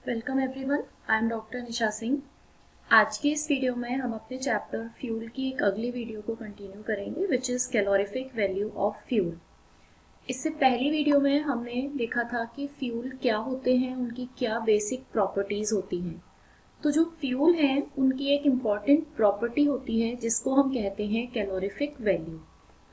Welcome everyone, I am doctor Nisha Singh. आज की इस वीडियो में हम अपने चैप्टर फ्यूल की एक अगली वीडियो को कंटिन्यू करेंगे which is calorific value of fuel. इससे पहली वीडियो में हमने देखा था कि फ्यूल क्या होते हैं, उनकी क्या बेसिक प्रॉपर्टीज़ होती हैं। तो जो फ्यूल हैं उनकी एक इम्पॉर्टेंट प्रॉपर्टी होती है जिसको हम कहते हैं कैलोरीफिक वैल्यू।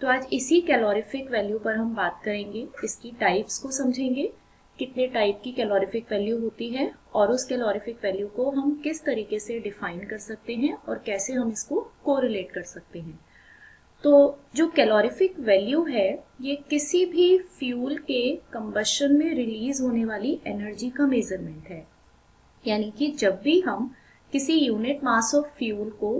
तो आज इसी कैलोरीफिक वैल्यू पर हम बात करेंगे, इसकी टाइप्स को समझेंगे, कितने टाइप की कैलोरीफिक वैल्यू होती है और उस कैलोरीफिक वैल्यू को हम किस तरीके से डिफाइन कर सकते हैं और कैसे हम इसको कोरिलेट कर सकते हैं। तो जो कैलोरीफिक वैल्यू है ये किसी भी फ्यूल के कंबशन में रिलीज होने वाली एनर्जी का मेजरमेंट है। यानी कि जब भी हम किसी यूनिट मास ऑफ फ्यूल को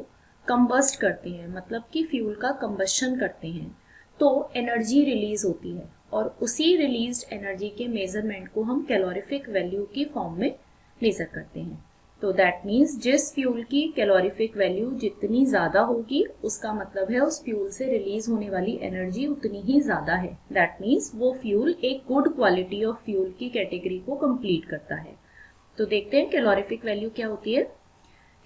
कंबस्ट करते हैं, मतलब कि फ्यूल का कंबशन करते हैं, तो एनर्जी रिलीज होती है और उसी रिलीज्ड एनर्जी के मेजरमेंट को हम कैलोरीफिक वैल्यू की फॉर्म में मेजर करते हैं। तो दैट मीन्स जिस फ्यूल की कैलोरीफिक वैल्यू जितनी ज़्यादा होगी उसका मतलब है उस फ्यूल से रिलीज होने वाली एनर्जी उतनी ही ज़्यादा है। दैट मीन्स वो फ्यूल एक गुड क्वालिटी ऑफ फ्यूल की कैटेगरी को कंप्लीट करता है। तो देखते हैं कैलोरीफिक वैल्यू क्या होती है।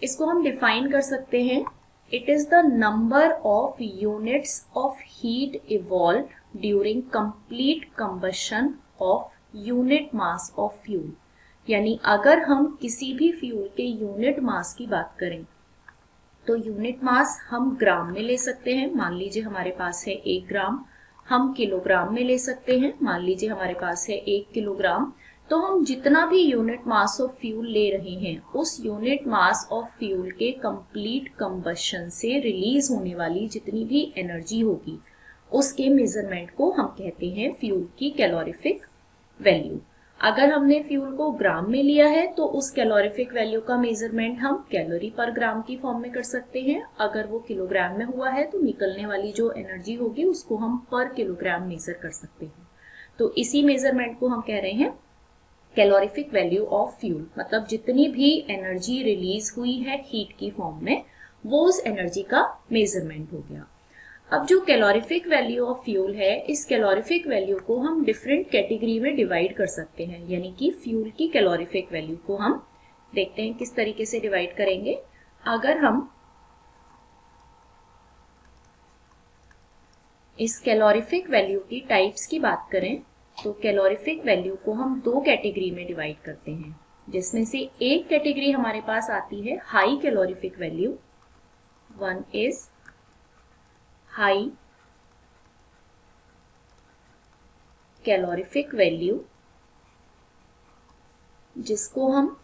इसको हम डिफाइन कर सकते हैं, it is the number of units of heat evolve during complete combustion of unit mass of fuel. यानी अगर हम किसी भी फ्यूल के यूनिट मास की बात करें तो यूनिट मास हम ग्राम में ले सकते हैं। मान लीजिए हमारे पास है 1 ग्राम। हम किलोग्राम में ले सकते हैं। मान लीजिए हमारे पास है 1 किलोग्राम। तो हम जितना भी यूनिट मास ऑफ फ्यूल ले रहे हैं उस यूनिट मास ऑफ फ्यूल के कंप्लीट कंबशन से रिलीज होने वाली जितनी भी एनर्जी होगी उसके मेजरमेंट को हम कहते हैं फ्यूल की कैलोरीफिक वैल्यू। अगर हमने फ्यूल को ग्राम में लिया है तो उस कैलोरीफिक वैल्यू का मेजरमेंट हम कैलोरी पर ग्राम की फॉर्म में कर सकते हैं। अगर वो किलोग्राम में हुआ है तो निकलने वाली जो एनर्जी होगी उसको हम पर किलोग्राम मेजर कर सकते हैं। तो इसी मेजरमेंट को हम कह रहे हैं कैलोरीफिक वैल्यू ऑफ फ्यूल। मतलब जितनी भी एनर्जी रिलीज हुई है हीट की फॉर्म में वो उस एनर्जी का मेजरमेंट हो गया। अब जो कैलोरीफिक वैल्यू ऑफ फ्यूल है, इस कैलोरीफिक वैल्यू को हम डिफरेंट कैटेगरी में डिवाइड कर सकते हैं। यानी कि फ्यूल की कैलोरीफिक वैल्यू को हम देखते हैं किस तरीके से डिवाइड करेंगे। अगर हम इस कैलोरीफिक वैल्यू की टाइप्स की बात करें तो कैलोरीफिक वैल्यू को हम 2 कैटेगरी में डिवाइड करते हैं, जिसमें से एक कैटेगरी हमारे पास आती है high calorific value. One is high calorific value जिसको हम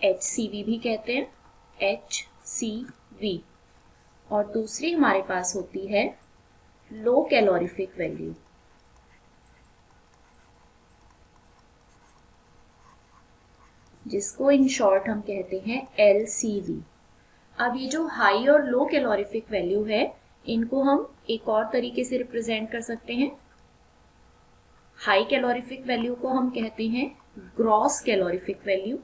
HCV भी कहते हैं, HCV। और दूसरी हमारे पास होती है लो कैलोरीफिक वैल्यू जिसको इन शॉर्ट हम कहते हैं LCV। अब ये जो हाई और लो कैलोरीफिक वैल्यू है इनको हम एक और तरीके से रिप्रेजेंट कर सकते हैं। हाई कैलोरीफिक वैल्यू को हम कहते हैं ग्रॉस कैलोरीफिक वैल्यू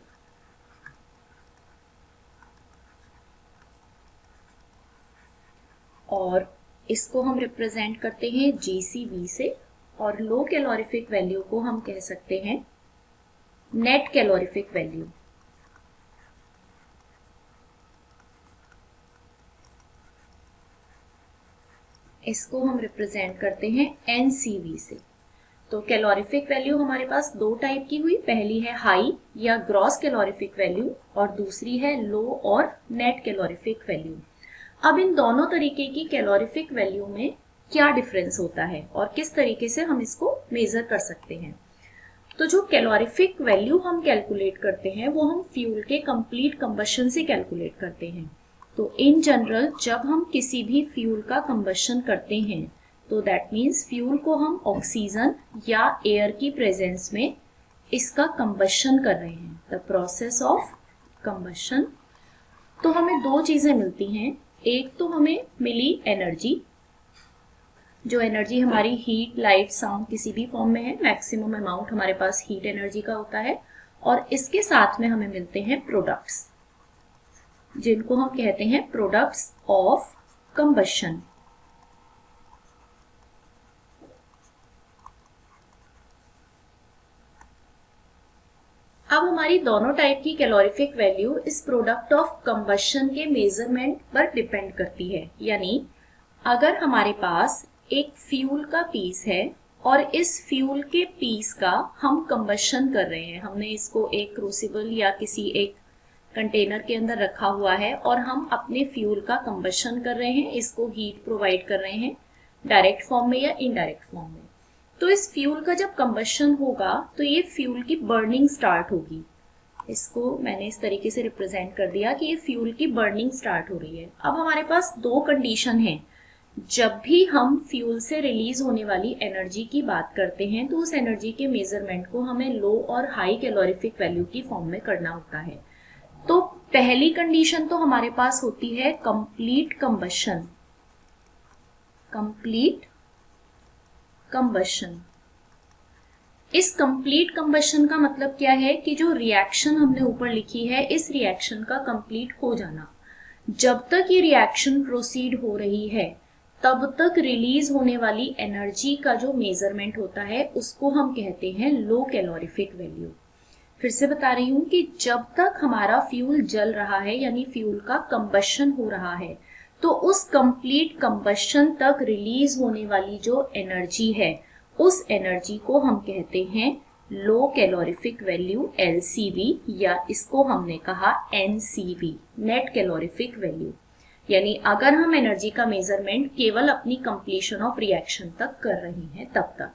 और इसको हम रिप्रेजेंट करते हैं GCV से। और लो कैलोरीफिक वैल्यू को हम कह सकते हैं नेट कैलोरीफिक वैल्यू। इसको हम रिप्रेजेंट करते हैं NCV से। तो कैलोरीफिक वैल्यू हमारे पास 2 टाइप की हुई, पहली है हाई या ग्रॉस कैलोरीफिक वैल्यू और दूसरी है लो और नेट कैलोरीफिक वैल्यू। अब इन दोनों तरीके की कैलोरीफिक वैल्यू में क्या डिफरेंस होता है और किस तरीके से हम इसको मेजर कर सकते हैं। तो जो कैलोरीफिक वैल्यू हम कैलकुलेट करते हैं वो हम फ्यूल के कंप्लीट कंबशन से कैलकुलेट करते हैं। तो इन जनरल जब हम किसी भी फ्यूल का कंबशन करते हैं तो दैट मीन्स फ्यूल को हम ऑक्सीजन या एयर की प्रेजेंस में इसका कंबशन कर रहे हैं, द प्रोसेस ऑफ कंबशन। तो हमें 2 चीज़ें मिलती हैं। एक तो हमें मिली एनर्जी, जो एनर्जी हमारी हीट, लाइट, साउंड किसी भी फॉर्म में है, मैक्सिमम अमाउंट हमारे पास हीट एनर्जी का होता है। और इसके साथ में हमें मिलते हैं प्रोडक्ट्स जिनको हम कहते हैं प्रोडक्ट्स ऑफ कंबशन। अब हमारी दोनों टाइप की कैलोरीफिक वैल्यू इस प्रोडक्ट ऑफ कंबशन के मेजरमेंट पर डिपेंड करती है। यानी अगर हमारे पास एक फ्यूल का पीस है और इस फ्यूल के पीस का हम कंबशन कर रहे हैं, हमने इसको एक क्रूसिबल या किसी एक कंटेनर के अंदर रखा हुआ है और हम अपने फ्यूल का कंबशन कर रहे हैं, इसको हीट प्रोवाइड कर रहे हैं डायरेक्ट फॉर्म में या इनडायरेक्ट फॉर्म में। तो इस फ्यूल का जब कंबशन होगा तो ये फ्यूल की बर्निंग स्टार्ट होगी। इसको मैंने इस तरीके से रिप्रेजेंट कर दिया कि ये फ्यूल की बर्निंग स्टार्ट हो रही है। अब हमारे पास दो कंडीशन है। जब भी हम फ्यूल से रिलीज होने वाली एनर्जी की बात करते हैं तो उस एनर्जी के मेजरमेंट को हमें लो और हाई कैलोरीफिक वैल्यू की फॉर्म में करना होता है। तो पहली कंडीशन तो हमारे पास होती है कंप्लीट कंबशन। कंप्लीट कंबशन, इस कंप्लीट कंबशन का मतलब क्या है कि जो रिएक्शन हमने ऊपर लिखी है इस रिएक्शन का कंप्लीट हो जाना। जब तक ये रिएक्शन प्रोसीड हो रही है तब तक रिलीज होने वाली एनर्जी का जो मेजरमेंट होता है उसको हम कहते हैं लो कैलोरीफिक वैल्यू। फिर से बता रही हूं कि जब तक हमारा फ्यूल जल रहा है यानी फ्यूल का कंबशन हो रहा है तो उस कंप्लीट कंबशन तक रिलीज होने वाली जो एनर्जी है उस एनर्जी को हम कहते हैं लो कैलोरीफिक वैल्यू LCV, या इसको हमने कहा NCV, नेट कैलोरीफिक वैल्यू। यानी अगर हम एनर्जी का मेजरमेंट केवल अपनी कंप्लीशन ऑफ रिएक्शन तक कर रहे हैं तब तक।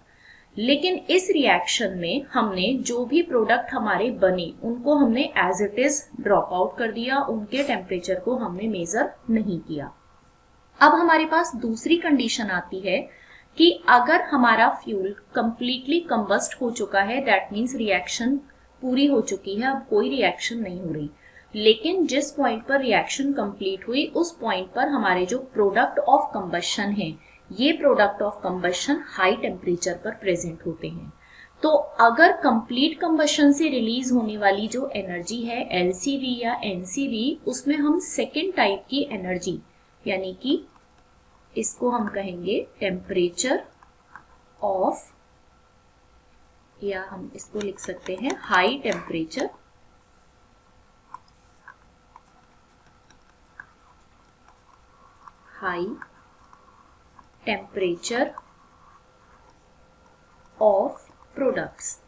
लेकिन इस रिएक्शन में हमने जो भी प्रोडक्ट हमारे बने उनको हमने as it is drop out कर दिया, उनके टेम्परेचर को हमने मेजर नहीं किया। अब हमारे पास दूसरी कंडीशन आती है कि अगर हमारा फ्यूल कंप्लीटली कंबस्ट हो चुका है, दैट मीन्स रिएक्शन पूरी हो चुकी है, अब कोई रिएक्शन नहीं हो रही, लेकिन जिस पॉइंट पर रिएक्शन कंप्लीट हुई उस पॉइंट पर हमारे जो प्रोडक्ट ऑफ कंबशन है ये product of combustion high temperature पर प्रेजेंट होते हैं। तो अगर कंप्लीट कंबशन से रिलीज होने वाली जो एनर्जी है LCV या NCV, उसमें हम सेकेंड टाइप की एनर्जी यानी कि इसको हम कहेंगे टेम्परेचर ऑफ, या हम इसको लिख सकते हैं हाई टेम्परेचर ऑफ प्रोडक्ट्स।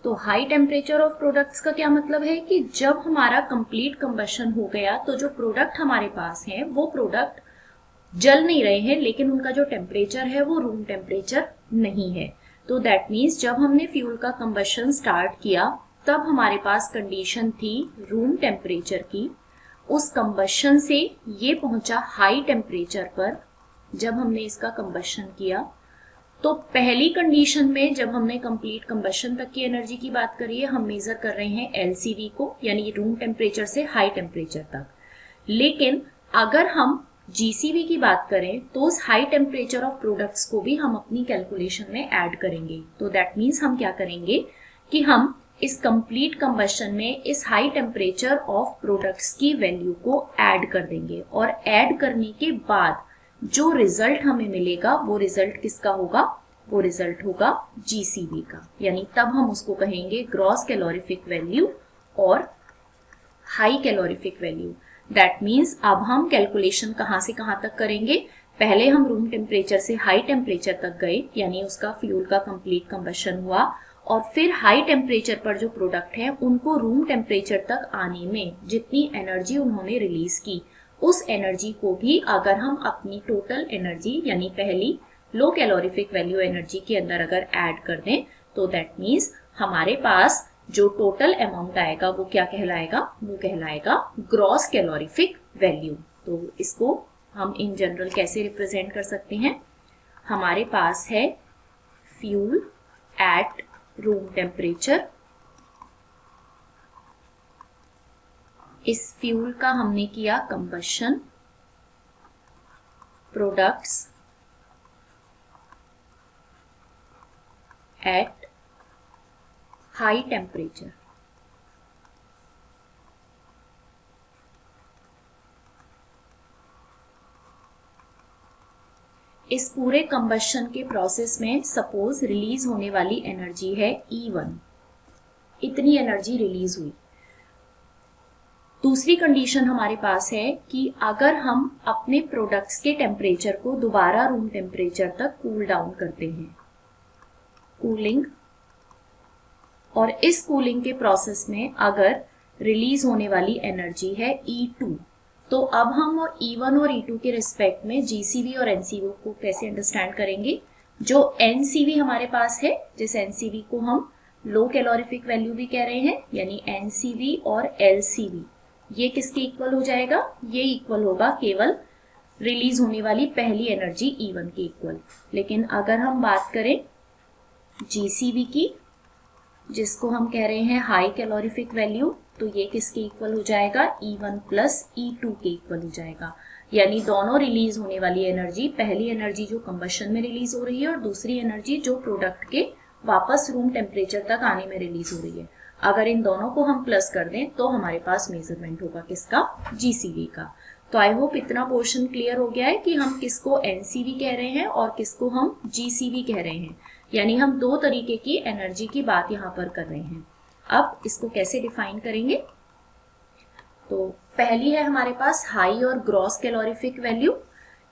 तो हाई टेम्परेचर ऑफ प्रोडक्ट्स का क्या मतलब है कि जब हमारा कंप्लीट कंबशन हो गया तो जो प्रोडक्ट हमारे पास हैं वो प्रोडक्ट जल नहीं रहे हैं, लेकिन उनका जो टेम्परेचर है वो रूम टेम्परेचर नहीं है। तो दैट मीन्स जब हमने फ्यूल का कंबशन स्टार्ट किया तब हमारे पास कंडीशन थी रूम टेम्परेचर की। उस कंबशन से ये पहुंचा हाई टेम्परेचर पर जब हमने इसका कंबशन किया। तो पहली कंडीशन में जब हमने कंप्लीट कंबशन तक की एनर्जी की बात करी है, हम मेजर कर रहे हैं LCV को, यानी रूम टेम्परेचर से हाई टेम्परेचर तक। लेकिन अगर हम GCV की बात करें तो उस हाई टेम्परेचर ऑफ प्रोडक्ट्स को भी हम अपनी कैलकुलेशन में ऐड करेंगे। तो दैट मीन्स हम क्या करेंगे कि हम इस कंप्लीट कंबशन में इस हाई टेम्परेचर ऑफ प्रोडक्ट्स की वैल्यू को ऐड कर देंगे, और ऐड करने के बाद जो रिजल्ट हमें मिलेगा वो रिजल्ट किसका होगा, वो रिजल्ट होगा GCV का। यानी तब हम उसको कहेंगे ग्रॉस कैलोरीफिक वैल्यू और high calorific value. That means अब हम कैलकुलेशन कहाँ से कहाँ तक करेंगे, पहले हम रूम टेम्परेचर से हाई टेम्परेचर तक गए, यानी उसका फ्यूल का कंप्लीट कंबशन हुआ, और फिर हाई टेम्परेचर पर जो प्रोडक्ट है उनको रूम टेम्परेचर तक आने में जितनी एनर्जी उन्होंने रिलीज की उस एनर्जी को भी अगर हम अपनी टोटल एनर्जी यानी पहली लो कैलोरीफिक वैल्यू एनर्जी के अंदर अगर ऐड कर दें तो दैट मीन्स हमारे पास जो टोटल अमाउंट आएगा वो क्या कहलाएगा, वो कहलाएगा ग्रॉस कैलोरीफिक वैल्यू। तो इसको हम इन जनरल कैसे रिप्रेजेंट कर सकते हैं, हमारे पास है फ्यूल एट रूम टेम्परेचर, इस फ्यूल का हमने किया combustion, products at high temperature. इस पूरे कंबशन के प्रोसेस में सपोज रिलीज होने वाली एनर्जी है E1, इतनी एनर्जी रिलीज हुई। दूसरी कंडीशन हमारे पास है कि अगर हम अपने प्रोडक्ट्स के टेम्परेचर को दोबारा रूम टेम्परेचर तक कूल डाउन करते हैं, कूलिंग, और इस कूलिंग के प्रोसेस में अगर रिलीज होने वाली एनर्जी है E2, तो अब हम E1 और E2 के रिस्पेक्ट में GCV और NCV को कैसे अंडरस्टैंड करेंगे। जो NCV हमारे पास है, जिस NCV को हम लो कैलोरीफिक वैल्यू भी कह रहे हैं, यानी NCV और LCV, ये किसके इक्वल हो जाएगा, ये इक्वल होगा केवल रिलीज होने वाली पहली एनर्जी E1 के इक्वल। लेकिन अगर हम बात करें GCV की, जिसको हम कह रहे हैं हाई कैलोरीफिक वैल्यू, तो ये किसके इक्वल हो जाएगा, E1 प्लस E2 के इक्वल हो जाएगा। यानी दोनों रिलीज होने वाली एनर्जी, पहली एनर्जी जो कंबशन में रिलीज हो रही है और दूसरी एनर्जी जो प्रोडक्ट के वापस रूम टेम्परेचर तक आने में रिलीज हो रही है, अगर इन दोनों को हम प्लस कर दें तो हमारे पास मेजरमेंट होगा किसका, GCV का। तो आई होप इतना पोर्शन क्लियर हो गया है कि हम किसको NCV कह रहे हैं और किसको हम GCV कह रहे हैं। यानी हम दो तरीके की एनर्जी की बात यहाँ पर कर रहे हैं। अब इसको कैसे डिफाइन करेंगे, तो पहली है हमारे पास हाई और gross calorific value.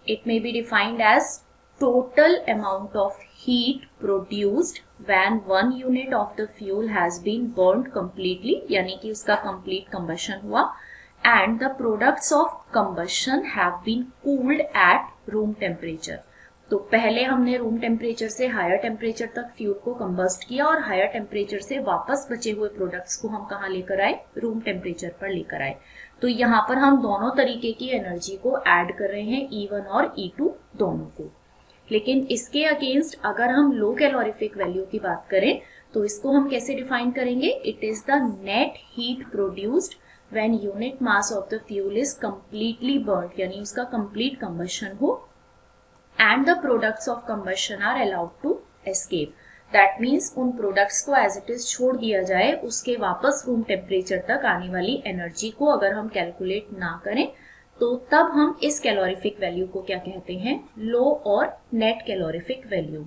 It may be defined as total amount of heat produced when one unit of the fuel has been burnt completely, यानी कि उसका complete combustion हुआ, and the products of combustion have been cooled at room temperature। तो पहले हमने room temperature से higher temperature तक fuel को कंबस्ट किया और हायर टेम्परेचर से वापस बचे हुए प्रोडक्ट्स को हम कहाँ लेकर आए, रूम टेम्परेचर पर लेकर आए। तो यहाँ पर हम दोनों तरीके की एनर्जी को ऐड कर रहे हैं, E1 और E2 दोनों को। लेकिन इसके अगेंस्ट अगर हम लो कैलोरीफिक वैल्यू की बात करें तो इसको हम कैसे डिफाइन करेंगे, it is the net heat produced when unit mass of the fuel is completely burned, यानी उसका कंप्लीट कंबशन हो and the products of combustion are allowed to escape. That means उन प्रोडक्ट्स को एज इट इज छोड़ दिया जाए, उसके वापस रूम टेम्परेचर तक आने वाली एनर्जी को अगर हम कैलकुलेट ना करें तो तब हम इस कैलोरीफिक वैल्यू को क्या कहते हैं, लो और नेट कैलोरीफिक वैल्यू।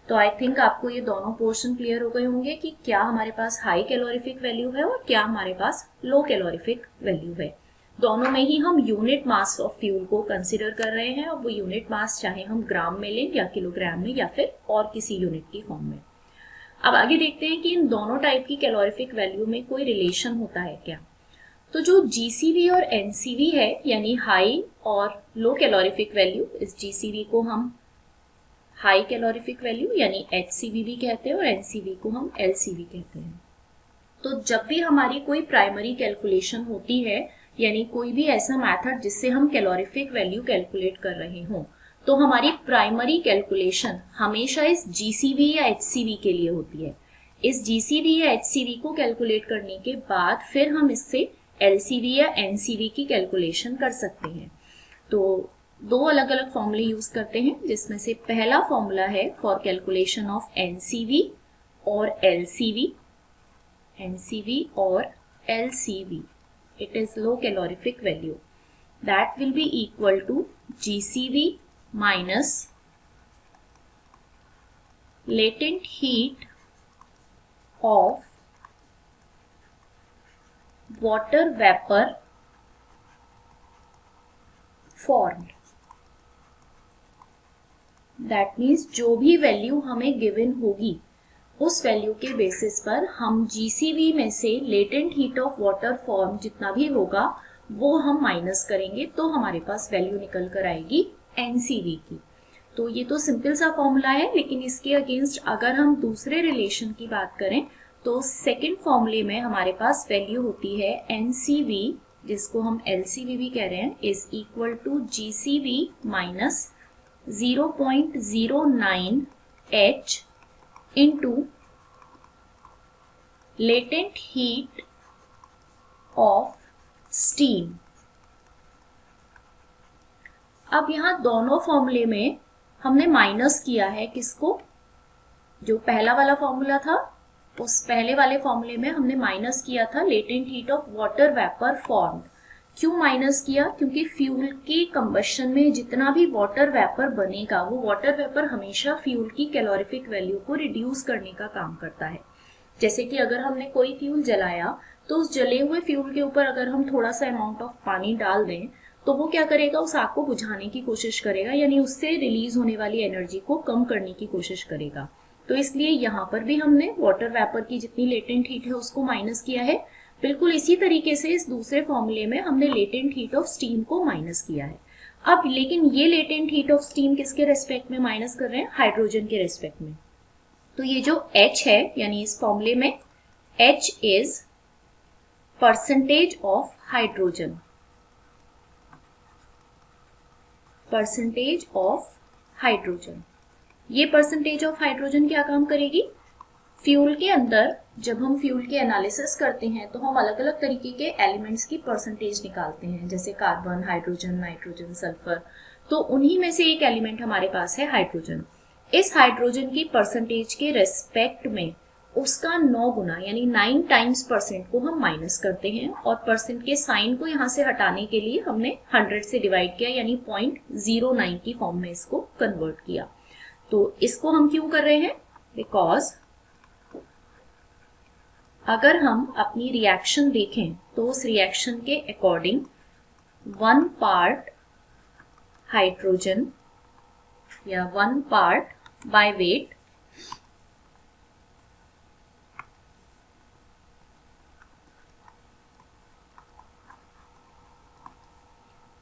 तो आई थिंक आपको ये दोनों पोर्शन क्लियर हो गए होंगे कि क्या हमारे पास हाई कैलोरीफिक वैल्यू है और क्या हमारे पास लो कैलोरीफिक वैल्यू है। दोनों में ही हम यूनिट मास ऑफ फ्यूल को कंसिडर कर रहे हैं, और वो यूनिट मास चाहे हम ग्राम में लें या किलोग्राम में या फिर और किसी यूनिट की फॉर्म में। अब आगे देखते हैं कि इन दोनों टाइप की कैलोरीफिक वैल्यू में कोई रिलेशन होता है क्या। तो जो GCV और NCV है, यानी हाई और लो कैलोरीफिक वैल्यू, इस GCV को हम हाई कैलोरीफिक वैल्यू यानी HCV भी कहते हैं और NCV को हम LCV कहते हैं। तो जब भी हमारी कोई प्राइमरी कैलकुलेशन होती है, यानी कोई भी ऐसा मेथड जिससे हम कैलोरीफिक वैल्यू कैलकुलेट कर रहे हों, तो हमारी प्राइमरी कैलकुलेशन हमेशा इस GCV या HCV के लिए होती है। इस GCV या HCV को कैलकुलेट करने के बाद फिर हम इससे LCV या NCV की कैलकुलेशन कर सकते हैं। तो दो अलग अलग फॉर्मूले यूज करते हैं, जिसमें से पहला फॉर्मूला है फॉर कैलकुलेशन ऑफ NCV और LCV, NCV और LCV, it is low calorific value, that will be equal to GCV minus latent heat of water vapour formed. That means जो भी वैल्यू हमें गिवन होगी उस वैल्यू के basis पर हम GCV में से latent heat of water form जितना भी होगा वो हम माइनस करेंगे, तो हमारे पास वैल्यू निकल कर आएगी NCV की। तो ये तो सिंपल सा फॉर्मूला है, लेकिन इसके अगेंस्ट अगर हम दूसरे रिलेशन की बात करें तो सेकेंड फॉर्मूले में हमारे पास वैल्यू होती है NCV, जिसको हम LCV भी कह रहे हैं, is equal to GCV minus 0.09 H into latent heat of steam. अब यहाँ दोनों फॉर्मूले में हमने माइनस किया है किसको, जो पहला वाला फॉर्मूला था उस पहले वाले फॉर्मूले में हमने माइनस किया था latent heat of water vapour formed, क्यों माइनस किया? क्योंकि फ्यूल की कंबशन में जितना भी वाटर वेपर बनेगा वो वाटर वेपर हमेशा फ्यूल की कैलोरीफिक वैल्यू को रिड्यूस करने का काम करता है। जैसे कि अगर हमने कोई फ्यूल जलाया तो उस जले हुए फ्यूल के ऊपर अगर हम थोड़ा सा अमाउंट ऑफ पानी डाल दें तो वो क्या करेगा, उस आग को बुझाने की कोशिश करेगा, यानी उससे रिलीज होने वाली एनर्जी को कम करने की कोशिश करेगा। तो इसलिए यहाँ पर भी हमने वाटर वेपर की जितनी लेटेंट हीट है उसको माइनस किया है। बिल्कुल इसी तरीके से इस दूसरे फॉर्मूले में हमने लेटेंट हीट ऑफ स्टीम को माइनस किया है। अब लेकिन ये लेटेंट हीट ऑफ स्टीम किसके रेस्पेक्ट में माइनस कर रहे हैं? हाइड्रोजन के रेस्पेक्ट में। तो ये जो H है, यानी इस फॉर्मूले में H is percentage of hydrogen, percentage of hydrogen. ये परसेंटेज ऑफ हाइड्रोजन क्या काम करेगी? फ्यूल के अंदर जब हम फ्यूल के एनालिसिस करते हैं तो हम अलग अलग तरीके के एलिमेंट्स की परसेंटेज निकालते हैं, जैसे कार्बन, हाइड्रोजन, नाइट्रोजन, सल्फर। तो उन्हीं में से एक एलिमेंट हमारे पास है हाइड्रोजन। इस हाइड्रोजन की परसेंटेज के रेस्पेक्ट में उसका 9 गुना यानी 9 टाइम्स परसेंट को हम माइनस करते हैं, और परसेंट के साइन को यहाँ से हटाने के लिए हमने 100 से डिवाइड किया, यानी 0.09 की फॉर्म में इसको कन्वर्ट किया। तो इसको हम क्यों कर रहे हैं? बिकॉज अगर हम अपनी रिएक्शन देखें तो उस रिएक्शन के अकॉर्डिंग 1 पार्ट हाइड्रोजन या 1 part by weight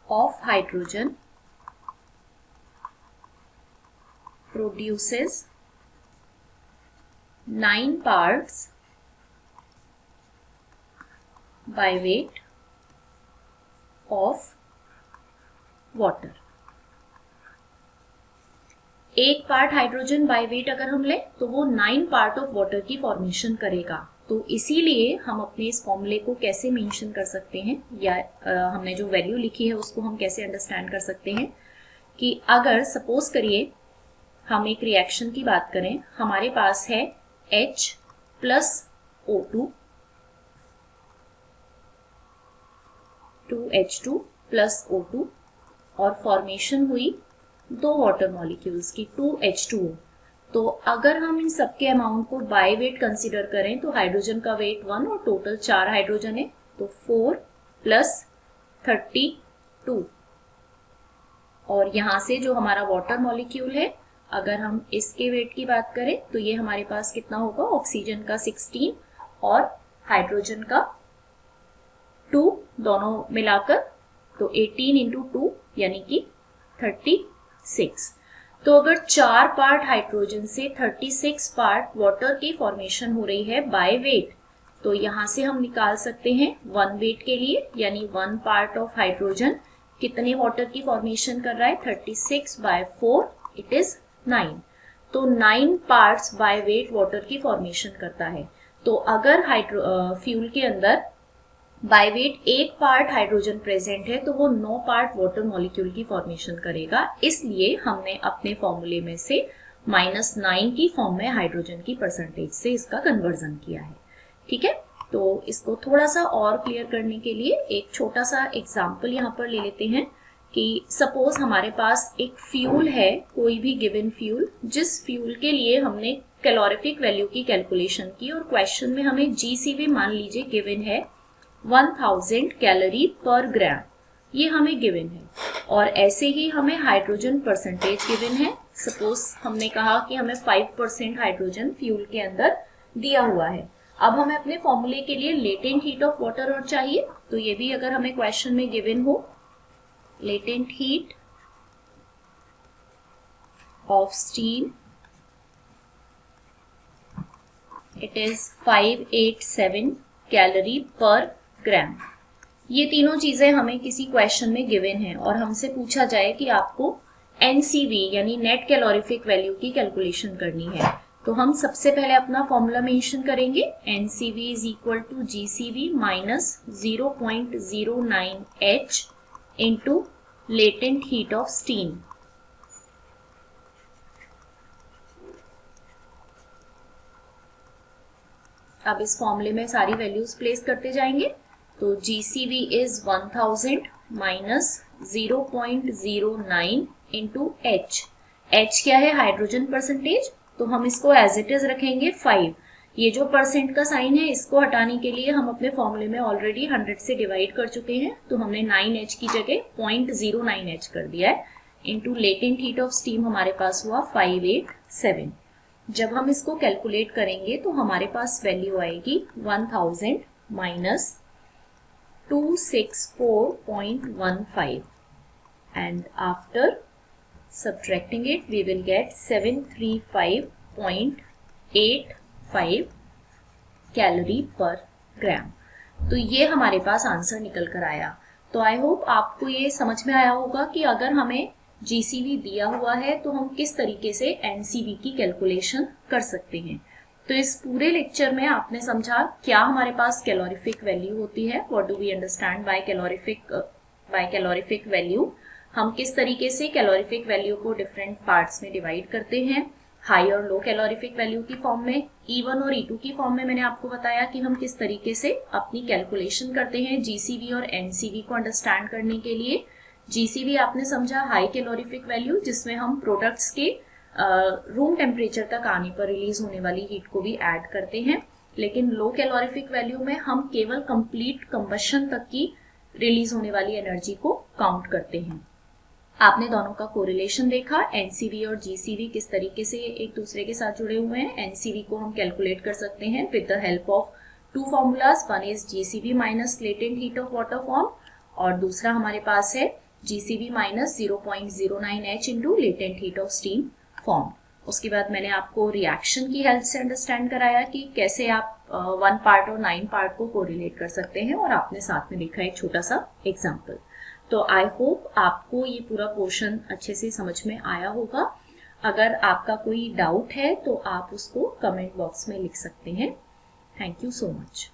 of hydrogen produces 9 parts by weight of water। एक पार्ट हाइड्रोजन बाय वेट अगर हम लें तो वो 9 पार्ट ऑफ वाटर की फॉर्मेशन करेगा। तो इसीलिए हम अपने इस फॉर्मूले को कैसे मेंशन कर सकते हैं, या हमने जो वैल्यू लिखी है उसको हम कैसे अंडरस्टैंड कर सकते हैं कि अगर सपोज करिए हम एक रिएक्शन की बात करें, हमारे पास है H plus O2, 2H2 plus O2, और फॉर्मेशन हुई 2 वाटर मॉलिक्यूल्स की 2H2O। तो अगर हम इन सबके अमाउंट को बाय वेट कंसीडर करें तो हाइड्रोजन का वेट 1 और टोटल 4 हाइड्रोजन है, तो 4 प्लस 32। और यहाँ से जो हमारा वाटर मॉलिक्यूल है, अगर हम इसके वेट की बात करें तो ये हमारे पास कितना होगा? ऑक्सीजन का 16 और हाइड्रोजन का 2, दोनों मिलाकर तो 18 इंटू 2 यानी कि 36। तो अगर 4 पार्ट हाइड्रोजन से 36 पार्ट वाटर की फॉर्मेशन हो रही है बाय वेट, तो यहाँ से हम निकाल सकते हैं 1 वेट के लिए, यानी 1 पार्ट ऑफ हाइड्रोजन कितने वाटर की फॉर्मेशन कर रहा है? 36 बाय 4 इट इज 9। तो 9 पार्ट्स बाय वेट वाटर की फॉर्मेशन करता है। तो अगर फ्यूल के अंदर by weight 1 part hydrogen present है तो वो 9 पार्ट वाटर मॉलिक्यूल की फॉर्मेशन करेगा। इसलिए हमने अपने फॉर्मूले में से -9 की फॉर्म में हाइड्रोजन की परसेंटेज से इसका कन्वर्जन किया है। ठीक है, तो इसको थोड़ा सा और क्लियर करने के लिए एक छोटा सा एग्जाम्पल यहाँ पर ले लेते हैं कि सपोज हमारे पास एक फ्यूल है, कोई भी गिवन फ्यूल, जिस फ्यूल के लिए हमने कैलोरीफिक वैल्यू की कैलकुलेशन की और क्वेश्चन में हमें GCV मान लीजिए गिवन है 1000 कैलोरी पर ग्राम, ये हमें गिवन है। और ऐसे ही हमें हाइड्रोजन परसेंटेज गिवन है। सपोज हमने कहा कि हमें 5% हाइड्रोजन फ्यूल के अंदर दिया हुआ है। अब हमें अपने फॉर्मूले के लिए लेटेंट हीट ऑफ वाटर और चाहिए, तो ये भी अगर हमें क्वेश्चन में गिवन हो, latent heat of steam it is 587 calorie पर ग्राम। ये तीनों चीजें हमें किसी क्वेश्चन में गिवन है और हमसे पूछा जाए कि आपको NCV यानी नेट कैलोरीफिक वैल्यू की कैलकुलेशन करनी है, तो हम सबसे पहले अपना फॉर्मूला मेंशन करेंगे। NCV is equal to GCV minus 0.09H into latent heat of steam. अब इस फॉर्मूले में सारी वैल्यूज प्लेस करते जाएंगे। तो GCV is 1000 minus 0.09 into H। H क्या है? हाइड्रोजन परसेंटेज, तो हम इसको एज इट इज रखेंगे 5। ये जो परसेंट का साइन है इसको हटाने के लिए हम अपने फॉर्मूले में ऑलरेडी 100 से डिवाइड कर चुके हैं, तो हमने 9H की जगह 0.09H कर दिया है। Into latent heat of steam हमारे पास हुआ 587। जब हम इसको कैलकुलेट करेंगे तो हमारे पास वैल्यू आएगी 1000 minus 264.15 and after subtracting it we will get 735.85 calorie पर ग्राम। तो ये हमारे पास आंसर निकल कर आया। तो आई होप आपको ये समझ में आया होगा कि अगर हमें GCV दिया हुआ है तो हम किस तरीके से NCV की कैलकुलेशन कर सकते हैं। तो इस पूरे लेक्चर में आपने समझा क्या हमारे पास कैलोरीफिक वैल्यू होती है, what do we understand by calorific value, हम किस तरीके से कैलोरीफिक वैल्यू को डिफरेंट पार्ट्स में डिवाइड करते हैं, हाई और लो कैलोरीफिक वैल्यू की फॉर्म में, E1 और E2 की फॉर्म में मैंने आपको बताया कि हम किस तरीके से अपनी कैलकुलेशन करते हैं GCV और NCV को अंडरस्टैंड करने के लिए। GCV आपने समझा हाई कैलोरीफिक वैल्यू, जिसमें हम प्रोडक्ट्स के रूम टेम्परेचर तक आने पर रिलीज होने वाली हीट को भी ऐड करते हैं, लेकिन लो कैलोरीफिक वैल्यू में हम केवल कंप्लीट कंबशन तक की रिलीज होने वाली एनर्जी को काउंट करते हैं। आपने दोनों का कोरिलेशन देखा, NCV और GCV किस तरीके से एक दूसरे के साथ जुड़े हुए हैं। NCV को हम कैलकुलेट कर सकते हैं with the help of two formulas, one is GCV minus latent heat of water form और दूसरा हमारे पास है GCV minus 0.09H into latent heat of steam form. उसके बाद मैंने आपको रिएक्शन की हेल्प से अंडरस्टैंड कराया कि कैसे आप 1 पार्ट और 9 पार्ट को कोरिलेट कर सकते हैं, और आपने साथ में देखा एक छोटा सा एग्जाम्पल। तो आई होप आपको ये पूरा पोर्शन अच्छे से समझ में आया होगा। अगर आपका कोई डाउट है तो आप उसको कमेंट बॉक्स में लिख सकते हैं। Thank you so much.